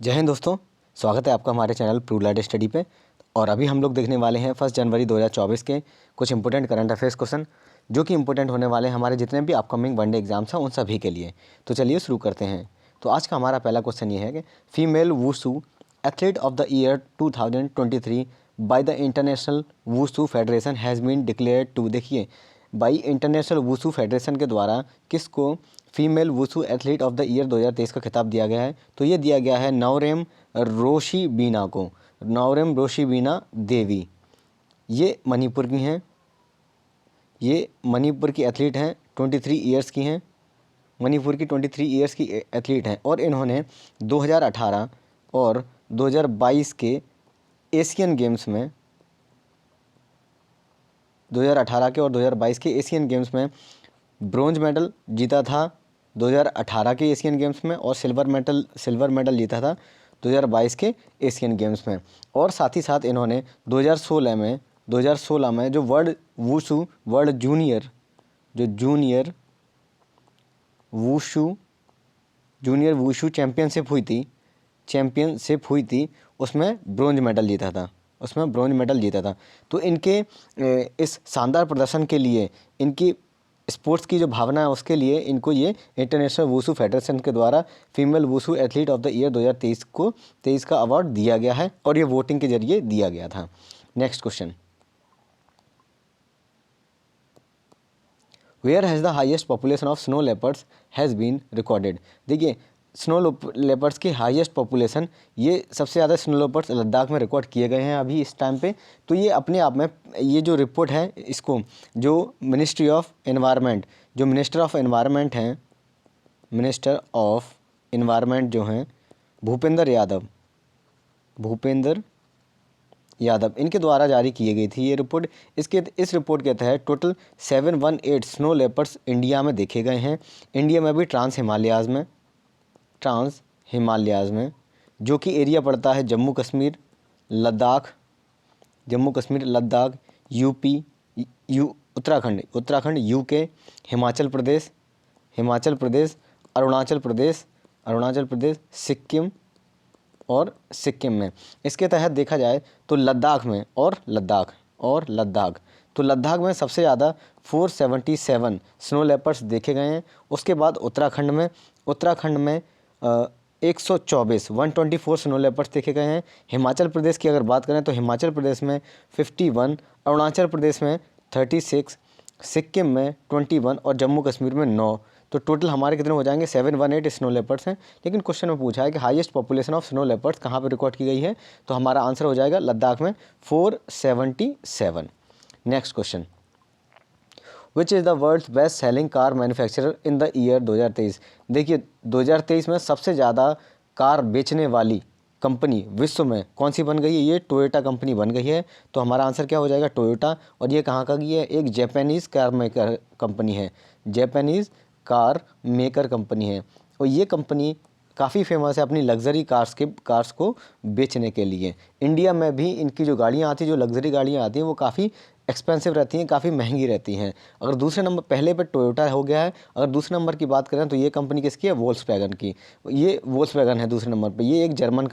जय हिंद दोस्तों, स्वागत है आपका हमारे चैनल प्रूलाइट स्टडी पे। और अभी हम लोग देखने वाले हैं 1 जनवरी 2024 के कुछ इंपॉर्टेंट करंट अफेयर्स क्वेश्चन जो कि इंपॉर्टेंट होने वाले हैं हमारे जितने भी अपकमिंग वनडे एग्जाम्स हैं उन सभी के लिए। तो चलिए शुरू करते हैं। तो आज का हमारा पहला क्वेश्चन ये है कि female wushu athlete of the year 2023 by the international wushu federation has been declared to. देखिए, बाई इंटरनेशनल वुशु फेडरेशन के द्वारा किसको female wushu athlete of the year 2023 का खिताब दिया गया है? तो ये दिया गया है नौरेम रोशिबीना को। नौरेम रोशिबीना देवी, ये मणिपुर की हैं। ये मणिपुर की एथलीट हैं, 23 ईयर्स की हैं। मणिपुर की 23 ईयर्स की एथलीट हैं और इन्होंने 2018 और 2022 के एशियन गेम्स में 2018 के और 2022 के एशियन गेम्स में ब्रॉन्ज मेडल जीता था 2018 के एशियन गेम्स में, और सिल्वर मेडल जीता था 2022 के एशियन गेम्स में। और साथ ही साथ इन्होंने 2016 में जो वर्ल्ड जूनियर वुशु चैम्पियनशिप हुई थी, उसमें ब्रॉन्ज मेडल जीता था। तो इनके इस शानदार प्रदर्शन के लिए, इनकी स्पोर्ट्स की जो भावना है उसके लिए इनको ये इंटरनेशनल वुशु फेडरेशन के द्वारा female wushu athlete of the year 2023 का अवार्ड दिया गया है और ये वोटिंग के जरिए दिया गया था। Next question, where has the highest population of snow leopards has been recorded. देखिए, स्नो लेपर्ड्स की हाईएस्ट पॉपुलेशन, ये सबसे ज़्यादा स्नो लेपर्ड्स लद्दाख में रिकॉर्ड किए गए हैं अभी इस टाइम पे। तो ये अपने आप में, ये जो रिपोर्ट है इसको जो मिनिस्टर ऑफ एनवायरनमेंट जो हैं भूपेंद्र यादव इनके द्वारा जारी की गई थी ये रिपोर्ट। इस रिपोर्ट के तहत टोटल 718 स्नो लेपर्ड्स इंडिया में देखे गए हैं। इंडिया में भी ट्रांस हिमालयाज़ में जो कि एरिया पड़ता है जम्मू कश्मीर, लद्दाख, यूपी, उत्तराखंड, यूके, हिमाचल प्रदेश, अरुणाचल प्रदेश, सिक्किम में। इसके तहत देखा जाए तो लद्दाख में सबसे ज़्यादा 477 स्नो लेपर्ड्स देखे गए हैं। उसके बाद उत्तराखंड में 124 स्नो लेपर्ड्स देखे गए हैं। हिमाचल प्रदेश की अगर बात करें तो हिमाचल प्रदेश में 51, अरुणाचल प्रदेश में 36, सिक्किम में 21 और जम्मू कश्मीर में 9। तो टोटल हमारे कितने हो जाएंगे? 718 स्नो लेपर्ड्स हैं। लेकिन क्वेश्चन में पूछा है कि highest population of snow leopards कहाँ पर रिकॉर्ड की गई है, तो हमारा आंसर हो जाएगा लद्दाख में 477। Next question, which is the world's best selling car manufacturer in the year 2023। देखिए, 2023 में सबसे ज़्यादा कार बेचने वाली कंपनी विश्व में कौन सी बन गई है? ये टोयोटा कंपनी बन गई है। तो हमारा आंसर क्या हो जाएगा? टोयोटा। और ये कहाँ का है? एक जापानीज़ कार मेकर कंपनी है। और ये कंपनी काफ़ी फेमस है अपनी लग्जरी कार्स को बेचने के लिए। इंडिया में भी इनकी जो गाड़ियाँ आती हैं, जो लग्जरी गाड़ियाँ आती हैं, वो काफ़ी एक्सपेंसिव रहती हैं, काफ़ी महंगी रहती हैं। अगर दूसरे नंबर, पहले पे टोयोटा हो गया है, अगर दूसरे नंबर की बात करें तो ये कंपनी किसकी है? वोल्क्सवैगन की। ये वोल्क्सवैगन है दूसरे नंबर पे। ये एक जर्मन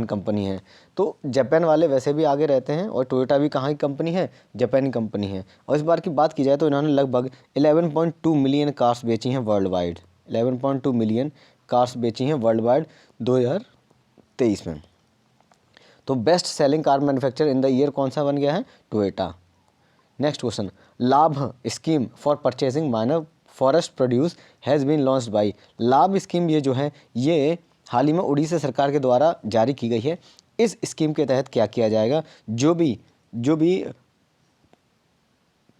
कंपनी है। तो जापान वाले वैसे भी आगे रहते हैं और टोयोटा भी कहाँ की कंपनी है? जापानी कंपनी है। और इस बार की बात की जाए तो इन्होंने लगभग 11.2 मिलियन कार्स बेची हैं वर्ल्ड वाइड। 11.2 मिलियन कार्स बेची हैं वर्ल्ड वाइड 2023 में। तो best selling car manufacturer in the year कौन सा बन गया है? Toyota. Next question, Labh scheme for purchasing minor forest produce has been launched by. Labh scheme ये जो है, ये हाल ही में उड़ीसा सरकार के द्वारा जारी की गई है। इस स्कीम के तहत क्या किया जाएगा? जो भी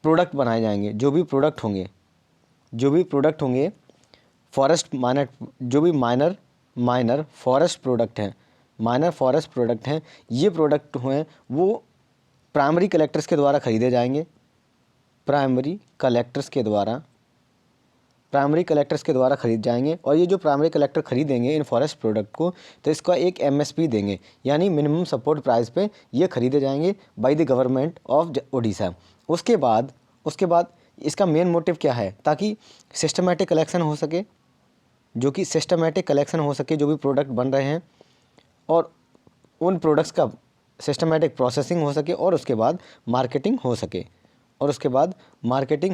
प्रोडक्ट बनाए जाएंगे, जो भी प्रोडक्ट होंगे फॉरेस्ट माइनर, जो भी माइनर फॉरेस्ट प्रोडक्ट हैं, ये प्रोडक्ट हैं वो प्राइमरी कलेक्टर्स के द्वारा खरीदे जाएंगे। प्राइमरी कलेक्टर्स के द्वारा खरीद जाएंगे। और ये जो प्राइमरी कलेक्टर खरीदेंगे इन फॉरेस्ट प्रोडक्ट को, तो इसका एक MSP देंगे, यानी मिनिमम सपोर्ट प्राइस पे ये खरीदे जाएंगे by the government of Orissa. उसके बाद इसका मेन मोटिव क्या है? ताकि सिस्टमेटिक कलेक्शन हो सके, जो कि सिस्टमेटिक कलेक्शन हो सके जो भी प्रोडक्ट बन रहे हैं, और उन प्रोडक्ट्स का सिस्टमेटिक प्रोसेसिंग हो सके, और उसके बाद मार्केटिंग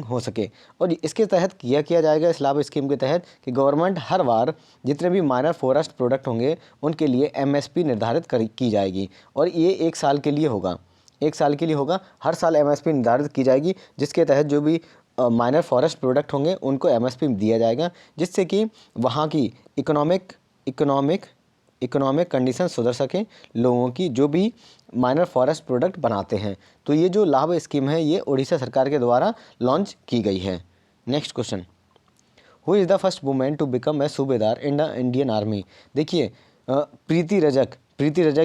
हो सके, और इसके तहत किया जाएगा इस लाभ स्कीम के तहत कि गवर्नमेंट हर बार जितने भी माइनर फॉरेस्ट प्रोडक्ट होंगे उनके लिए MSP निर्धारित की जाएगी, और ये 1 साल के लिए होगा, हर साल MSP निर्धारित की जाएगी, जिसके तहत जो भी माइनर फॉरेस्ट प्रोडक्ट होंगे उनको MSP दिया जाएगा, जिससे कि वहाँ की इकोनॉमिक कंडीशन सुधर सके लोगों की जो भी माइनर फॉरेस्ट प्रोडक्ट बनाते हैं। तो ये जो लाभ स्कीम है ये उड़ीसा सरकार के द्वारा लॉन्च की गई है। Next question, who is the first women to become a subedar in the Indian army. देखिए प्रीति रजक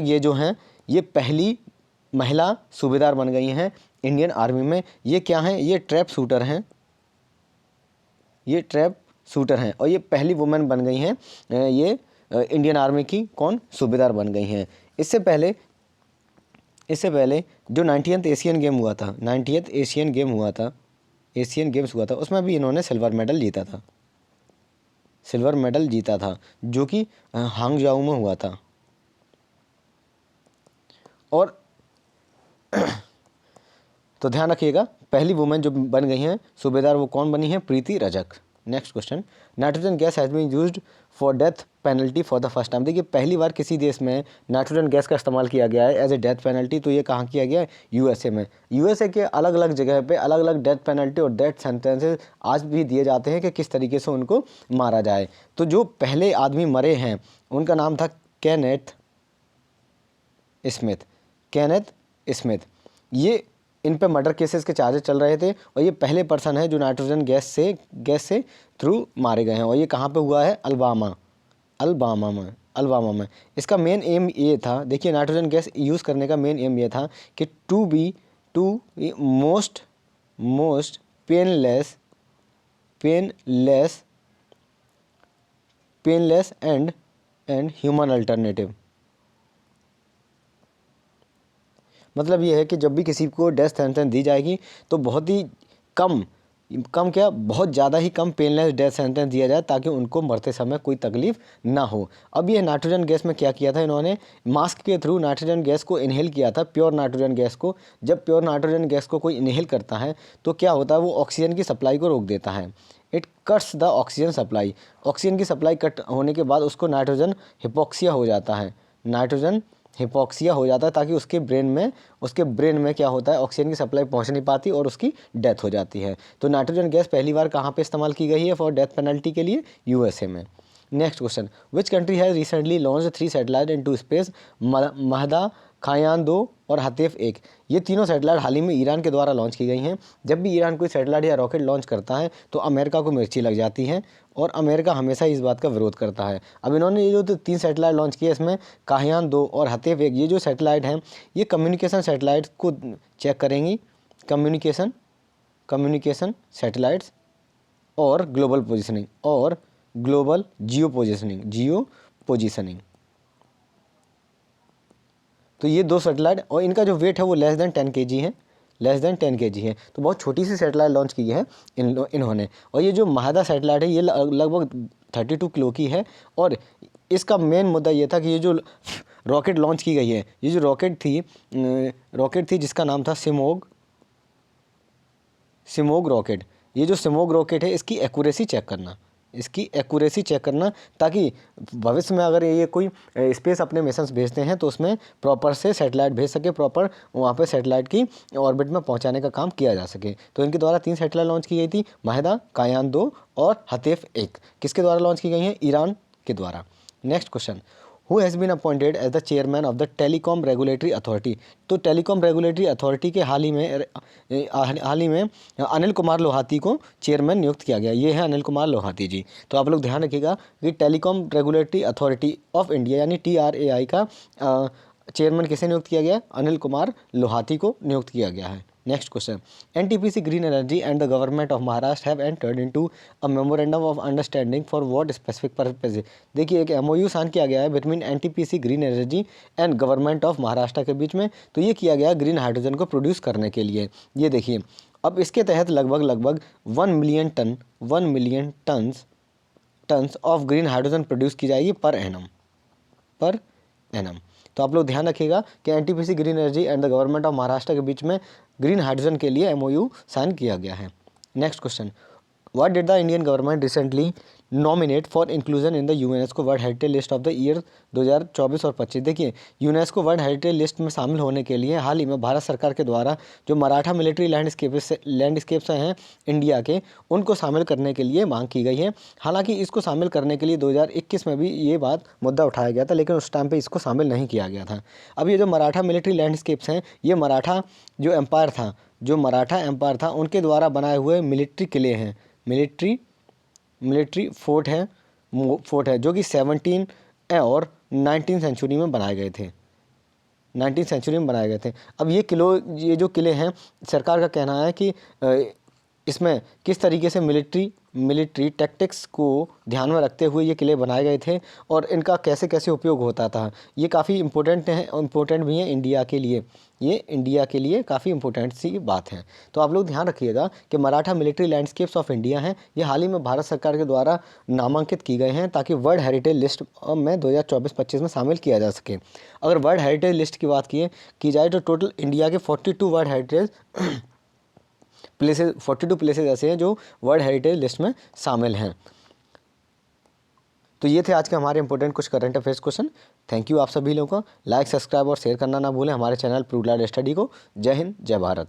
ये जो हैं ये पहली महिला सूबेदार बन गई हैं इंडियन आर्मी में। ये क्या हैं, ये ट्रैप शूटर हैं, और ये पहली वुमेन बन गई हैं ये इंडियन आर्मी की कौन सूबेदार बन गई हैं। इससे पहले जो 90th एशियन गेम हुआ था, एशियन गेम्स हुआ था, उसमें भी इन्होंने सिल्वर मेडल जीता था जो कि हांगजाऊ में हुआ था। और तो ध्यान रखिएगा पहली वुमेन जो बन गई हैं सूबेदार वो कौन बनी है, Preeti Rajak. Next question, nitrogen gas has been used for death penalty for the first time. देखिए पहली बार किसी देश में नाइट्रोजन गैस का इस्तेमाल किया गया है एज ए डेथ पेनल्टी, तो ये कहाँ किया गया है, USA में। USA के अलग अलग जगह पे अलग अलग डेथ पेनल्टी और डेथ सेंटेंसेस आज भी दिए जाते हैं कि किस तरीके से उनको मारा जाए। तो जो पहले आदमी मरे हैं उनका नाम था केनेथ स्मिथ। ये इन पे मर्डर केसेस के चार्जेस चल रहे थे, और ये पहले पर्सन है जो नाइट्रोजन गैस से थ्रू मारे गए हैं, और ये कहाँ पे हुआ है, अल्बामा में। इसका मेन एम ये था, देखिए नाइट्रोजन गैस यूज़ करने का मेन एम ये था कि to most painless and humane alternative. मतलब ये है कि जब भी किसी को डेथ सेंटेंस दी जाएगी तो बहुत ही बहुत ज़्यादा ही कम पेनलेस डेथ सेंटेंस दिया जाए ताकि उनको मरते समय कोई तकलीफ ना हो। अब ये नाइट्रोजन गैस में क्या किया था, इन्होंने मास्क के थ्रू नाइट्रोजन गैस को इनहेल किया था, प्योर नाइट्रोजन गैस को। जब प्योर नाइट्रोजन गैस को कोई इनहेल करता है तो क्या होता है, वो ऑक्सीजन की सप्लाई को रोक देता है। It cuts the oxygen supply. Oxygen की सप्लाई कट होने के बाद उसको नाइट्रोजन हिपोक्सिया हो जाता है, ताकि उसके ब्रेन में क्या होता है, ऑक्सीजन की सप्लाई पहुंच नहीं पाती और उसकी डेथ हो जाती है। तो नाइट्रोजन गैस पहली बार कहाँ पे इस्तेमाल की गई है फॉर डेथ पेनल्टी के लिए, USA में। Next question, which country has recently launch 3 satellite into space, Mahda, Kayhan 2 और हतेफ 1। ये तीनों सैटेलाइट हाल ही में ईरान के द्वारा लॉन्च की गई हैं। जब भी ईरान कोई सैटेलाइट या रॉकेट लॉन्च करता है तो अमेरिका को मिर्ची लग जाती है, और अमेरिका हमेशा इस बात का विरोध करता है। अब इन्होंने ये जो 3 सैटेलाइट लॉन्च किए, इसमें काहयान 2 और हतेफ 1, ये जो सैटेलाइट हैं ये कम्युनिकेशन सैटेलाइट को चेक करेंगी, कम्युनिकेशन सैटेलाइट्स और ग्लोबल जियो पोजिशनिंग। तो ये 2 सैटेलाइट, और इनका जो वेट है वो लेस देन 10 kg है, तो बहुत छोटी सी सैटेलाइट लॉन्च की है इन्होंने। और ये जो महदा सैटेलाइट है ये लगभग 32 किलो की है, और इसका मेन मुद्दा ये था कि ये जो रॉकेट लॉन्च की गई है, ये जो रॉकेट थी जिसका नाम था सिमोग रॉकेट। ये जो सिमोग रॉकेट है इसकी एक्यूरेसी चेक करना, ताकि भविष्य में अगर ये कोई स्पेस अपने मिशंस भेजते हैं तो उसमें प्रॉपर से सैटेलाइट भेज सके, प्रॉपर वहाँ पे सैटेलाइट की ऑर्बिट में पहुँचाने का काम किया जा सके। तो इनके द्वारा 3 सैटेलाइट लॉन्च की गई थी, महदा, कायान 2 और हतेफ 1। किसके द्वारा लॉन्च की गई हैं, ईरान के द्वारा। Next question, who has been appointed as the chairman of the telecom regulatory authority. तो टेलीकॉम रेगुलेटरी अथॉरिटी के हाल ही में अनिल कुमार लोहाती को चेयरमैन नियुक्त किया गया। ये है अनिल कुमार लोहाती जी। तो आप लोग ध्यान रखिएगा कि telecom regulatory authority of India यानी TRAI का चेयरमैन किसे नियुक्त किया गया, अनिल कुमार लोहाती को नियुक्त किया गया है। Next question, NTPC green energy and the government of Maharashtra have entered into a memorandum of understanding for what specific purpose. देखिए एक MOU साइन किया गया है between NTPC green energy and government of Maharashtra के बीच में। तो ये किया गया ग्रीन हाइड्रोजन को प्रोड्यूस करने के लिए। ये देखिए अब इसके तहत लगभग 1 million ton tons of green hydrogen produce की जाएगी पर एनम। तो आप लोग ध्यान रखिएगा कि NTPC green energy and the government of Maharashtra के बीच में ग्रीन हाइड्रोजन के लिए एमओयू साइन किया गया है। Next question, what did the Indian government recently nominate for inclusion in the UNESCO world heritage list of the year 2024 और 25। देखिए, UNESCO world heritage list में शामिल होने के लिए हाल ही में भारत सरकार के द्वारा जो मराठा मिलिट्री लैंडस्केप्स हैं इंडिया के, उनको शामिल करने के लिए मांग की गई है। हालांकि इसको शामिल करने के लिए 2021 में भी ये बात मुद्दा उठाया गया था, लेकिन उस टाइम पे इसको शामिल नहीं किया गया था। अब ये जो मराठा मिलिट्री लैंडस्केप्स हैं, ये मराठा जो मराठा एम्पायर था उनके द्वारा बनाए हुए मिलिट्री किले हैं, मिलिट्री फोर्ट है जो कि 17 और 19 सेंचुरी में बनाए गए थे, 19 सेंचुरी में बनाए गए थे। अब ये जो किले हैं, सरकार का कहना है कि इसमें किस तरीके से मिलिट्री टैक्टिक्स को ध्यान में रखते हुए ये किले बनाए गए थे और इनका कैसे कैसे उपयोग होता था, ये काफ़ी इम्पोर्टेंट भी है इंडिया के लिए। ये इंडिया के लिए काफ़ी इंपॉर्टेंट सी बात है। तो आप लोग ध्यान रखिएगा कि Maratha military landscapes of India हैं, ये हाल ही में भारत सरकार के द्वारा नामांकित की गए हैं ताकि वर्ल्ड हेरिटेज लिस्ट में 2024-25 में शामिल किया जा सके। अगर वर्ल्ड हेरिटेज लिस्ट की बात की जाए तो टोटल इंडिया के 42 वर्ल्ड हेरिटेज 42 प्लेसेज ऐसे हैं जो वर्ल्ड हेरिटेज लिस्ट में शामिल हैं। तो ये थे आज के हमारे इंपॉर्टेंट कुछ current affairs question. Thank you आप सभी लोगों को। लाइक, सब्सक्राइब और शेयर करना ना भूलें हमारे चैनल प्रूव लाइड स्टडी को। जय हिंद, जय भारत।